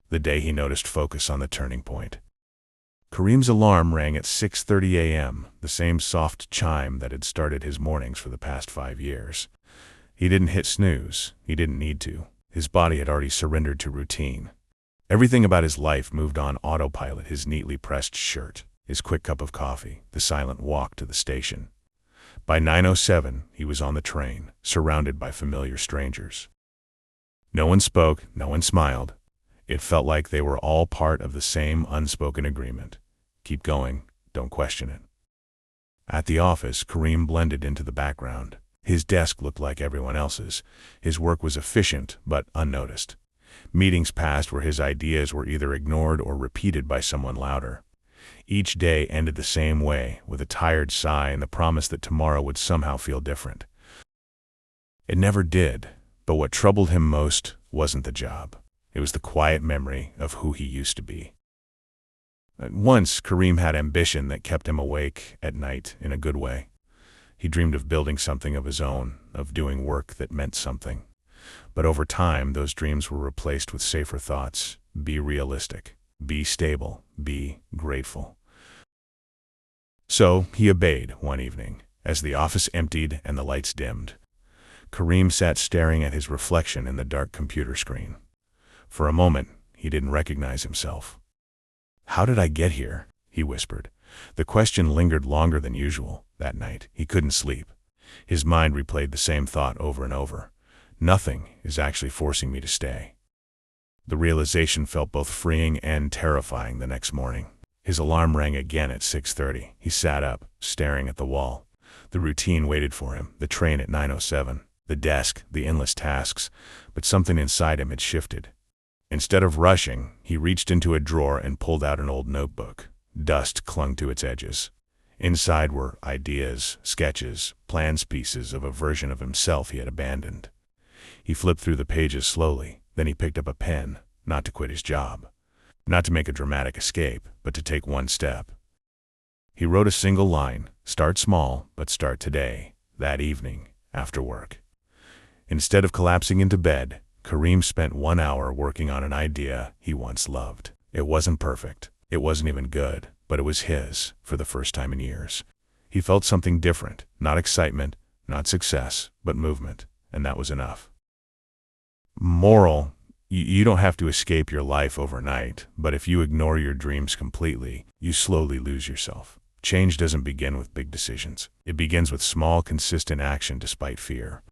the day he noticed focus on the turning point. Kareem's alarm rang at 6:30 a.m., the same soft chime that had started his mornings for the past 5 years. He didn't hit snooze. He didn't need to. His body had already surrendered to routine. Everything about his life moved on autopilot: his neatly pressed shirt, his quick cup of coffee, the silent walk to the station. By 9:07, he was on the train, surrounded by familiar strangers. No one spoke, no one smiled. It felt like they were all part of the same unspoken agreement. Keep going, don't question it. At the office, Kareem blended into the background. His desk looked like everyone else's. His work was efficient, but unnoticed. Meetings passed where his ideas were either ignored or repeated by someone louder. Each day ended the same way, with a tired sigh and the promise that tomorrow would somehow feel different. It never did, but what troubled him most wasn't the job. It was the quiet memory of who he used to be. Once, Kareem had ambition that kept him awake at night in a good way. He dreamed of building something of his own, of doing work that meant something. But over time, those dreams were replaced with safer thoughts. Be realistic. Be stable. Be grateful. So, he obeyed one evening, as the office emptied and the lights dimmed. Kareem sat staring at his reflection in the dark computer screen. For a moment, he didn't recognize himself. "How did I get here?" he whispered. The question lingered longer than usual. That night, he couldn't sleep. His mind replayed the same thought over and over. Nothing is actually forcing me to stay. The realization felt both freeing and terrifying the next morning. His alarm rang again at 6:30. He sat up, staring at the wall. The routine waited for him, the train at 9:07, the desk, the endless tasks, but something inside him had shifted. Instead of rushing, he reached into a drawer and pulled out an old notebook. Dust clung to its edges. Inside were ideas, sketches, plans, pieces of a version of himself he had abandoned. He flipped through the pages slowly, then he picked up a pen, not to quit his job, not to make a dramatic escape, but to take one step. He wrote a single line: start small, but start today, that evening, after work. Instead of collapsing into bed, Kareem spent 1 hour working on an idea he once loved. It wasn't perfect. It wasn't even good, but it was his, for the first time in years. He felt something different, not excitement, not success, but movement, and that was enough. Moral: you don't have to escape your life overnight, but if you ignore your dreams completely, you slowly lose yourself. Change doesn't begin with big decisions. It begins with small, consistent action despite fear.